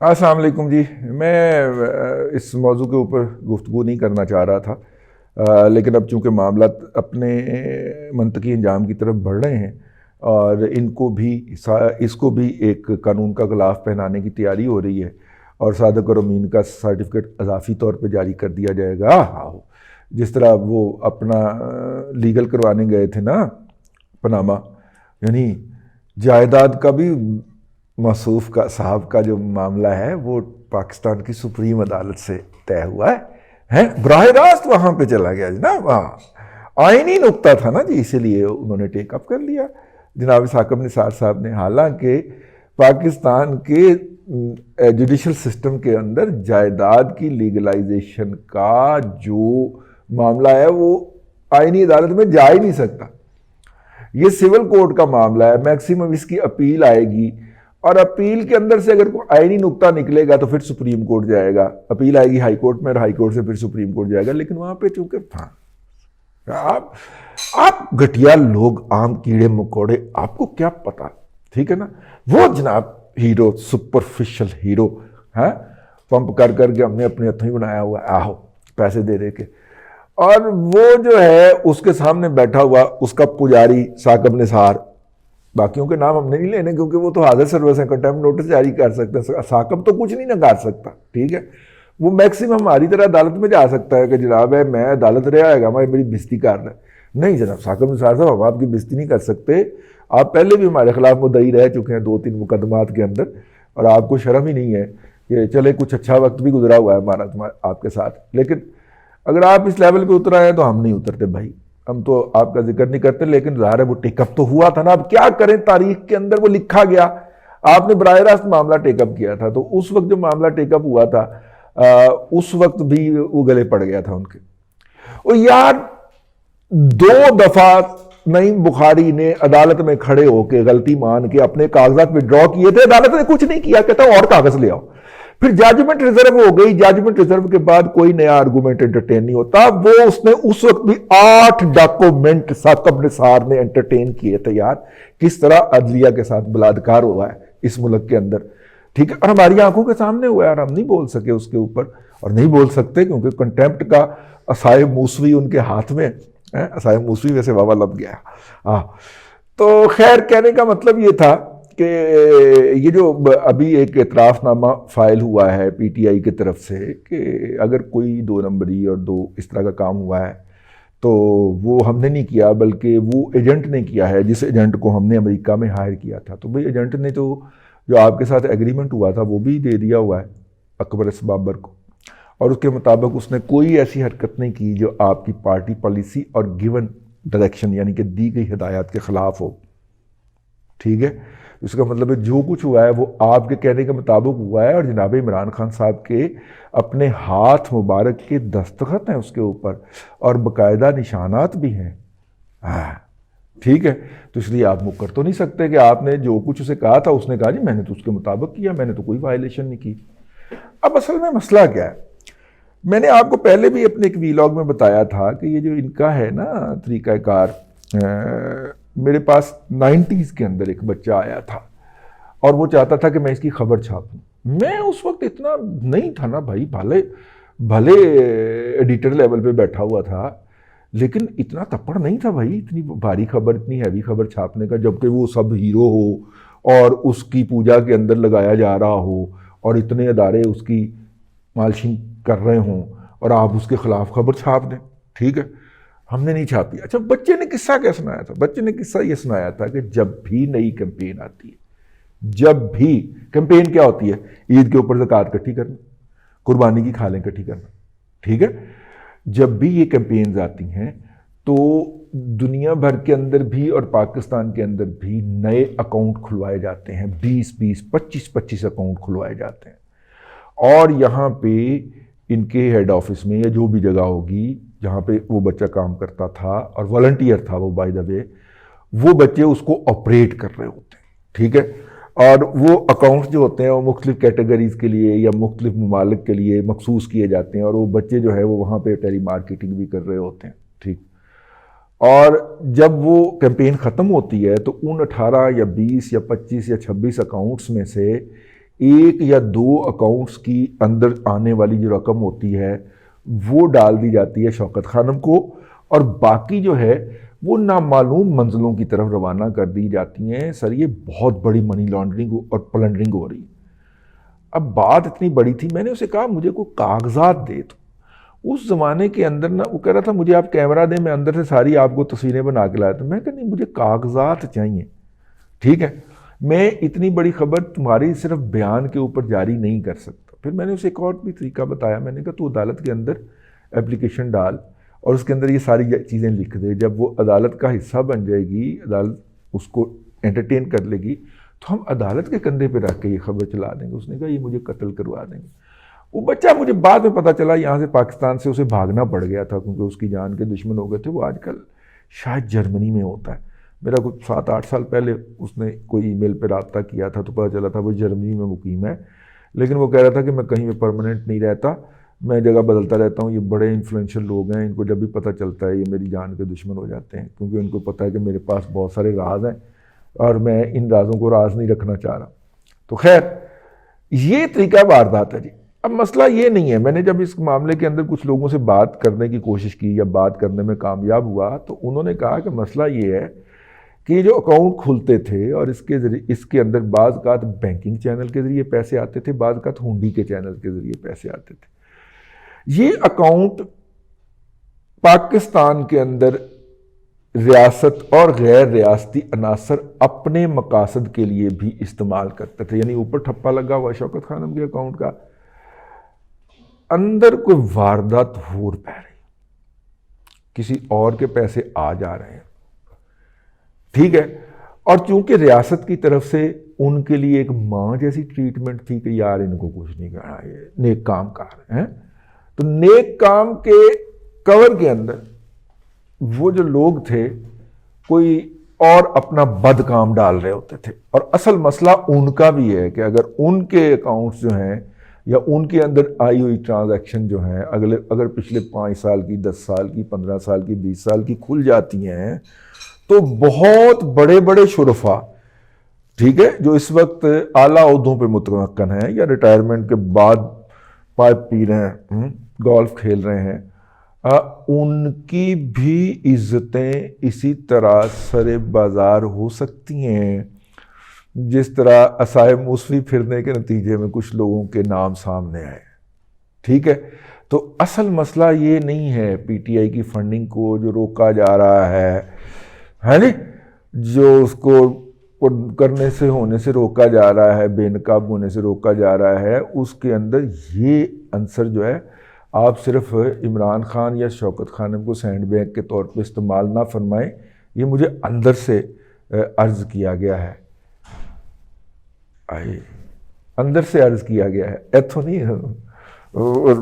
السلام علیکم جی. میں اس موضوع کے اوپر گفتگو نہیں کرنا چاہ رہا تھا، لیکن اب چونکہ معاملات اپنے منطقی انجام کی طرف بڑھ رہے ہیں اور اس کو بھی ایک قانون کا غلاف پہنانے کی تیاری ہو رہی ہے اور صادق اور امین کا سرٹیفکیٹ اضافی طور پہ جاری کر دیا جائے گا. جس طرح وہ اپنا لیگل کروانے گئے تھے نا پاناما، یعنی جائیداد کا بھی موصوف کا صاحب کا جو معاملہ ہے وہ پاکستان کی سپریم عدالت سے طے ہوا ہے، براہ راست وہاں پہ چلا گیا جناب. وہاں آئینی نقطہ تھا نا جی، اسی لیے انہوں نے ٹیک اپ کر لیا جناب ثاقب نثار صاحب نے. حالانکہ پاکستان کے جوڈیشل سسٹم کے اندر جائیداد کی لیگلائزیشن کا جو معاملہ ہے وہ آئینی عدالت میں جا ہی نہیں سکتا. یہ سول کورٹ کا معاملہ ہے، میکسیمم اس کی اپیل آئے گی اور اپیل کے اندر سے اگر کوئی آئینی نقطہ نکلے گا تو پھر سپریم کورٹ جائے گا، اپیل آئے گی ہائی کورٹ میں اور ہائی کورٹ سے پھر سپریم کورٹ جائے گا. لیکن وہاں پہ چونکہ آپ گھٹیا لوگ، عام کیڑے مکوڑے، آپ کو کیا پتا، ٹھیک ہے نا. وہ جناب ہیرو، سپرفیشل ہیرو، پمپ کر کے ہم نے اپنے ہاتھوں ہی بنایا ہوا ہے، پیسے دے کے، اور وہ جو ہے اس کے سامنے بیٹھا ہوا اس کا پجاری ثاقب نثار. باقیوں کے نام ہم نے نہیں لینے کیونکہ وہ تو حاضر سروس ہیں، کنٹمپٹ نوٹس جاری کر سکتے ہیں. ثاقب تو کچھ نہیں نہ کر سکتا، ٹھیک ہے. وہ میکسیمم ہماری طرح عدالت میں جا سکتا ہے کہ جناب ہے میں عدالت رہا ہے گا، میری بےزتی کر رہا ہے. نہیں جناب ثاقب نثار صاحب، ہم آپ کی بےزتی نہیں کر سکتے. آپ پہلے بھی ہمارے خلاف مدعی رہ چکے ہیں 2-3 مقدمات کے اندر، اور آپ کو شرم ہی نہیں ہے کہ چلے کچھ اچھا وقت بھی گزرا ہوا ہے ہمارا آپ کے ساتھ. لیکن اگر آپ اس لیول پہ اتر آئے تو ہم نہیں اترتے بھائی، ہم تو آپ کا ذکر نہیں کرتے. لیکن ظاہر ہے وہ ٹیک اپ تو ہوا تھا نا. اب کیا کریں، تاریخ کے اندر وہ لکھا گیا. آپ نے براہ راست معاملہ ٹیک اپ کیا تھا، تو اس وقت جو معاملہ ٹیک اپ ہوا تھا اس وقت بھی وہ گلے پڑ گیا تھا ان کے. اور یار 2 دفعہ نعیم بخاری نے عدالت میں کھڑے ہو کے غلطی مان کے اپنے کاغذات وڈرا کیے تھے، عدالت نے کچھ نہیں کیا، کہتا اور کاغذ لے آؤ. پھر ججمنٹ ریزرو ہو گئی، ججمنٹ ریزرو کے بعد کوئی نیا آرگومنٹ انٹرٹین نہیں ہوتا. وہ اس نے اس وقت بھی 8 ڈاکومنٹ ثاقب نثار نے انٹرٹین کیے تھے. یار کس طرح عدلیہ کے ساتھ بلاتکار ہوا ہے اس ملک کے اندر، ٹھیک ہے. اور ہماری آنکھوں کے سامنے ہوا ہے اور ہم نہیں بول سکے اس کے اوپر، اور نہیں بول سکتے کیونکہ کنٹمپٹ کا عصائے موسوی ان کے ہاتھ میں، عصائے موسوی ویسے واوا لب گیا. تو خیر، کہنے کا مطلب یہ تھا کہ یہ جو ابھی ایک اعتراف نامہ فائل ہوا ہے پی ٹی آئی کی طرف سے کہ اگر کوئی 2 نمبری اور 2 اس طرح کا کام ہوا ہے تو وہ ہم نے نہیں کیا بلکہ وہ ایجنٹ نے کیا ہے، جس ایجنٹ کو ہم نے امریکہ میں ہائر کیا تھا. تو بھئی ایجنٹ نے تو جو آپ کے ساتھ ایگریمنٹ ہوا تھا وہ بھی دے دیا ہوا ہے اکبر اس بابر کو، اور اس کے مطابق اس نے کوئی ایسی حرکت نہیں کی جو آپ کی پارٹی پالیسی اور گیون ڈائریکشن یعنی کہ دی گئی ہدایات کے خلاف ہو، ٹھیک ہے. اس کا مطلب ہے جو کچھ ہوا ہے وہ آپ کے کہنے کے مطابق ہوا ہے، اور جناب عمران خان صاحب کے اپنے ہاتھ مبارک کے دستخط ہیں اس کے اوپر اور باقاعدہ نشانات بھی ہیں، ٹھیک ہے. تو اس لیے آپ مکر تو نہیں سکتے کہ آپ نے جو کچھ اسے کہا تھا اس نے کہا جی میں نے تو اس کے مطابق کیا، میں نے تو کوئی وائلیشن نہیں کی. اب اصل میں مسئلہ کیا ہے، میں نے آپ کو پہلے بھی اپنے ایک ویلاگ میں بتایا تھا کہ یہ جو ان کا ہے نا طریقہ کار، میرے پاس 90s کے اندر ایک بچہ آیا تھا اور وہ چاہتا تھا کہ میں اس کی خبر چھاپوں. میں اس وقت اتنا نہیں تھا نا بھائی، بھلے ایڈیٹر لیول پہ بیٹھا ہوا تھا لیکن اتنا تپڑ نہیں تھا بھائی اتنی بھاری خبر، اتنی ہیوی خبر چھاپنے کا، جبکہ وہ سب ہیرو ہو اور اس کی پوجا کے اندر لگایا جا رہا ہو اور اتنے ادارے اس کی مالشنگ کر رہے ہوں اور آپ اس کے خلاف خبر چھاپ دیں، ٹھیک ہے. ہم نے نہیں چھاپی. اچھا بچے نے قصہ کیا سنایا تھا؟ بچے نے قصہ یہ سنایا تھا کہ جب بھی نئی کیمپین آتی ہے، جب بھی کیمپین کیا ہوتی ہے، عید کے اوپر زکوٰۃ اکٹھی کرنا، قربانی کی کھالیں اکٹھی کرنا، ٹھیک ہے. جب بھی یہ کیمپینز آتی ہیں تو دنیا بھر کے اندر بھی اور پاکستان کے اندر بھی نئے اکاؤنٹ کھلوائے جاتے ہیں، 20 25 اکاؤنٹ کھلوائے جاتے ہیں. اور یہاں پہ ان کے ہیڈ آفس میں یا جو بھی جگہ ہوگی جہاں پہ وہ بچہ کام کرتا تھا اور والنٹیئر تھا وہ، بائی دا وے وہ بچے اس کو آپریٹ کر رہے ہوتے ہیں، ٹھیک ہے. اور وہ اکاؤنٹس جو ہوتے ہیں وہ مختلف کیٹیگریز کے لیے یا مختلف ممالک کے لیے مخصوص کیے جاتے ہیں، اور وہ بچے جو ہے وہ وہاں پہ ٹیلی مارکیٹنگ بھی کر رہے ہوتے ہیں، ٹھیک. اور جب وہ کیمپین ختم ہوتی ہے تو ان 18 یا 20 یا 25 یا 26 اکاؤنٹس میں سے 1 یا 2 اکاؤنٹس کی اندر آنے والی جو رقم ہوتی ہے وہ ڈال دی جاتی ہے شوکت خانم کو، اور باقی جو ہے وہ نامعلوم منزلوں کی طرف روانہ کر دی جاتی ہیں. سر یہ بہت بڑی منی لانڈرنگ اور پلنڈرنگ ہو رہی ہے. اب بات اتنی بڑی تھی، میں نے اسے کہا مجھے کوئی کاغذات دے. تو اس زمانے کے اندر نا وہ کہہ رہا تھا مجھے آپ کیمرہ دیں، میں اندر سے ساری آپ کو تصویریں بنا کے لایا تھا. میں کہا نہیں، مجھے کاغذات چاہیے. ٹھیک ہے، میں اتنی بڑی خبر تمہاری صرف بیان کے اوپر جاری نہیں کر سکتا. پھر میں نے اسے ایک اور بھی طریقہ بتایا. میں نے کہا تو عدالت کے اندر اپلیکیشن ڈال اور اس کے اندر یہ ساری چیزیں لکھ دے. جب وہ عدالت کا حصہ بن جائے گی، عدالت اس کو انٹرٹین کر لے گی، تو ہم عدالت کے کندھے پہ رکھ کے یہ خبر چلا دیں گے. اس نے کہا یہ مجھے قتل کروا دیں گے. وہ بچہ مجھے بعد میں پتہ چلا یہاں سے پاکستان سے اسے بھاگنا پڑ گیا تھا کیونکہ اس کی جان کے دشمن ہو گئے تھے. وہ آج کل شاید جرمنی میں ہوتا ہے. میرا کچھ 7-8 سال پہلے اس نے کوئی ای میل پہ رابطہ کیا تھا تو پتہ چلا تھا وہ جرمنی میں مقیم ہے. لیکن وہ کہہ رہا تھا کہ میں کہیں پہ پرماننٹ نہیں رہتا، میں جگہ بدلتا رہتا ہوں. یہ بڑے انفلوئنشل لوگ ہیں، ان کو جب بھی پتہ چلتا ہے یہ میری جان کے دشمن ہو جاتے ہیں، کیونکہ ان کو پتہ ہے کہ میرے پاس بہت سارے راز ہیں اور میں ان رازوں کو راز نہیں رکھنا چاہ رہا. تو خیر یہ طریقہ واردات ہے جی. اب مسئلہ یہ نہیں ہے، میں نے جب اس معاملے کے اندر کچھ لوگوں سے بات کرنے کی کوشش کی یا بات کرنے میں کامیاب ہوا تو انہوں نے کہا کہ مسئلہ یہ ہے کہ یہ جو اکاؤنٹ کھلتے تھے اور اس کے اندر بعض اوقات بینکنگ چینل کے ذریعے پیسے آتے تھے، بعض اوقات ہنڈی کے چینل کے ذریعے پیسے آتے تھے. یہ اکاؤنٹ پاکستان کے اندر ریاست اور غیر ریاستی عناصر اپنے مقاصد کے لیے بھی استعمال کرتے تھے. یعنی اوپر ٹھپا لگا ہوا شوکت خانم کے اکاؤنٹ کا، اندر کوئی واردات ہو پہ رہی، کسی اور کے پیسے آ جا رہے ہیں. ٹھیک ہے، اور چونکہ ریاست کی طرف سے ان کے لیے ایک ماں جیسی ٹریٹمنٹ تھی کہ یار ان کو کچھ نہیں کرنا، یہ نیک کام کر رہے ہیں. تو نیک کام کے کور کے اندر وہ جو لوگ تھے کوئی اور اپنا بد کام ڈال رہے ہوتے تھے. اور اصل مسئلہ ان کا بھی ہے کہ اگر ان کے اکاؤنٹس جو ہیں یا ان کے اندر آئی ہوئی ٹرانزیکشن جو ہیں اگر پچھلے 5 سال کی، 10 سال کی، 15 سال کی، 20 سال کی کھل جاتی ہیں تو بہت بڑے بڑے شرفا، ٹھیک ہے، جو اس وقت اعلیٰ عہدوں پہ متمکن ہیں یا ریٹائرمنٹ کے بعد پائپ پی رہے ہیں، گولف کھیل رہے ہیں، ان کی بھی عزتیں اسی طرح سر بازار ہو سکتی ہیں جس طرح عصائے موسوی پھرنے کے نتیجے میں کچھ لوگوں کے نام سامنے آئے. ٹھیک ہے، تو اصل مسئلہ یہ نہیں ہے پی ٹی آئی کی فنڈنگ کو جو روکا جا رہا ہے نا، جو اس کو کرنے سے ہونے سے روکا جا رہا ہے، بے نقاب ہونے سے روکا جا رہا ہے. اس کے اندر یہ عنصر جو ہے آپ صرف عمران خان یا شوکت خانم کو سینڈ بیگ کے طور پہ استعمال نہ فرمائیں. یہ مجھے اندر سے عرض کیا گیا ہے، اندر سے عرض کیا گیا ہے، ایتھو نہیں،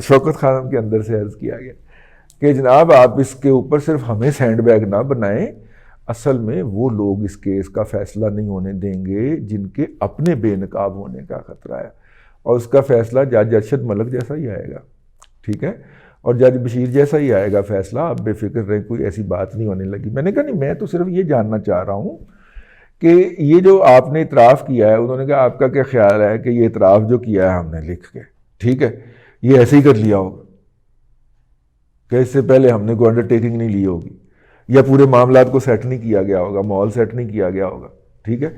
شوکت خانم کے اندر سے عرض کیا گیا کہ جناب آپ اس کے اوپر صرف ہمیں سینڈ بیگ نہ بنائیں. اصل میں وہ لوگ اس کیس کا فیصلہ نہیں ہونے دیں گے جن کے اپنے بے نقاب ہونے کا خطرہ ہے، اور اس کا فیصلہ جج ارشد ملک جیسا ہی آئے گا. ٹھیک ہے، اور جج بشیر جیسا ہی آئے گا فیصلہ. آپ بے فکر رہیں، کوئی ایسی بات نہیں ہونے لگی. میں نے کہا نہیں، میں تو صرف یہ جاننا چاہ رہا ہوں کہ یہ جو آپ نے اعتراف کیا ہے، انہوں نے کہا آپ کا کیا خیال ہے کہ یہ اعتراف جو کیا ہے ہم نے لکھ کے، ٹھیک ہے، یہ ایسے ہی کر لیا ہوگا کہ اس سے پہلے ہم نے کوئی انڈرٹیکنگ نہیں لی ہوگی یا پورے معاملات کو سیٹ نہیں کیا گیا ہوگا، ماحول سیٹ نہیں کیا گیا ہوگا. ٹھیک ہے،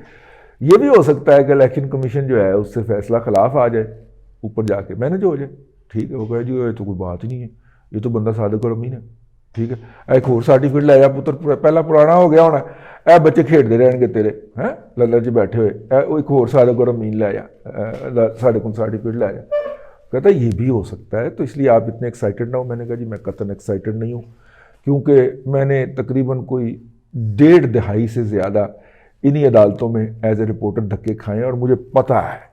یہ بھی ہو سکتا ہے کہ الیکشن کمیشن جو ہے اس سے فیصلہ خلاف آ جائے اوپر جا کے مینج ہو جائے. ٹھیک ہے، وہ کہے جی یہ تو کوئی بات ہی نہیں ہے، یہ تو بندہ صادق اور امین ہے. ٹھیک ہے، ایک اور سرٹیفکیٹ لے جا پتر، پہلا پرانا ہو گیا ہونا، اے بچے کھیڈتے رہن گے تیرے ہیں للر جی بیٹھے ہوئے، ایک اور صادق اور امین لے جا، ساڑھے کن سرٹیفکیٹ لے جا. کہتا ہے یہ بھی ہو سکتا ہے، تو اس لیے آپ اتنے ایکسائٹڈ نہ ہو. میں نے کہا جی میں قطعاً ایکسائٹڈ نہیں ہوں، کیونکہ میں نے تقریباً کوئی 1.5 دہائی سے زیادہ انہی عدالتوں میں ایز اے رپورٹر دھکے کھائے ہیں، اور مجھے پتہ ہے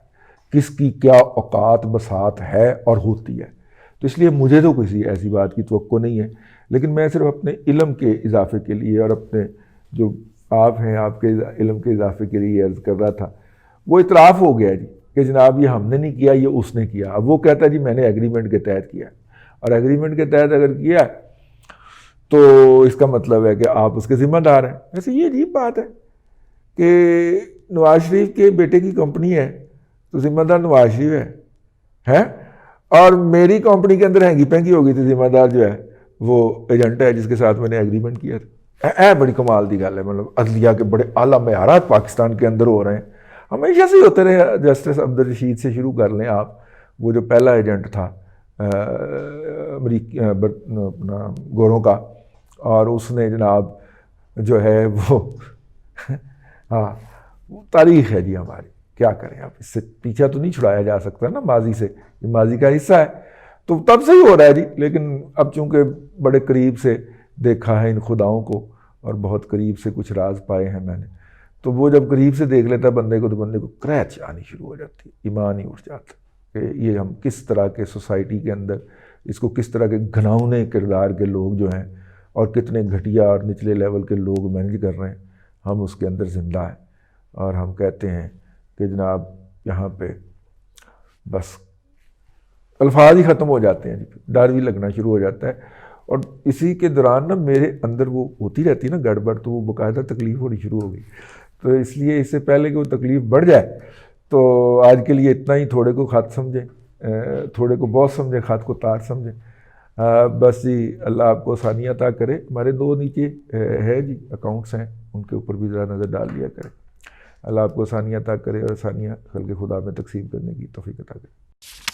کس کی کیا اوقات بساط ہے اور ہوتی ہے. تو اس لیے مجھے تو کسی ایسی بات کی توقع نہیں ہے، لیکن میں صرف اپنے علم کے اضافے کے لیے اور اپنے جو آپ ہیں آپ کے علم کے اضافے کے لیے عرض کر رہا تھا. وہ اعتراف ہو گیا جی کہ جناب یہ ہم نے نہیں کیا، یہ اس نے کیا. اب وہ کہتا ہے جی میں نے ایگریمنٹ کے تحت کیا، اور ایگریمنٹ کے تحت اگر کیا تو اس کا مطلب ہے کہ آپ اس کے ذمہ دار ہیں. ویسے یہ عجیب بات ہے کہ نواز شریف کے بیٹے کی کمپنی ہے تو ذمہ دار نواز شریف ہے اور میری کمپنی کے اندر ہینگی پینگی ہو گئی تھی، ذمہ دار جو ہے وہ ایجنٹ ہے جس کے ساتھ میں نے ایگریمنٹ کیا تھا۔ بڑی کمال دی گل ہے، مطلب عدلیہ کے بڑے اعلیٰ معیارات پاکستان کے اندر ہو رہے ہیں، ہمیشہ سے ہی ہوتے رہے۔ جسٹس عبدالرشید سے شروع کر لیں آپ، وہ جو پہلا ایجنٹ تھا اپنا گوروں کا، اور اس نے جناب جو ہے وہ ہاں تاریخ ہے جی ہماری، کیا کریں آپ، اس سے پیچھا تو نہیں چھڑایا جا سکتا نا ماضی سے، یہ ماضی کا حصہ ہے، تو تب سے ہی ہو رہا ہے جی۔ لیکن اب چونکہ بڑے قریب سے دیکھا ہے ان خداؤں کو اور بہت قریب سے کچھ راز پائے ہیں میں نے، تو وہ جب قریب سے دیکھ لیتا بندے کو تو بندے کو کریچ آنی شروع ہو جاتی، ایمان ہی اٹھ جاتا کہ یہ ہم کس طرح کے سوسائٹی کے اندر اس کو کس طرح کے گھناؤنے کردار کے لوگ جو ہیں اور کتنے گھٹیا اور نچلے لیول کے لوگ مینج کر رہے ہیں، ہم اس کے اندر زندہ ہیں، اور ہم کہتے ہیں کہ جناب یہاں پہ بس الفاظ ہی ختم ہو جاتے ہیں جی، ڈر بھی لگنا شروع ہو جاتا ہے، اور اسی کے دوران نا میرے اندر وہ ہوتی رہتی ہے نا گڑبڑ، تو وہ باقاعدہ تکلیف ہونی شروع ہو گئی، تو اس لیے اس سے پہلے کہ وہ تکلیف بڑھ جائے تو آج کے لیے اتنا ہی، تھوڑے کو خط سمجھیں، تھوڑے کو بہت سمجھیں، خط کو تار سمجھیں، بس جی اللہ آپ کو آسانی عطا کرے۔ ہمارے 2 نیچے ہے جی اکاؤنٹس ہیں، ان کے اوپر بھی ذرا نظر ڈال لیا کریں، اللہ آپ کو آسانی عطا کرے اور آسانیاں خلق خدا میں تقسیم کرنے کی توفیق عطا کرے۔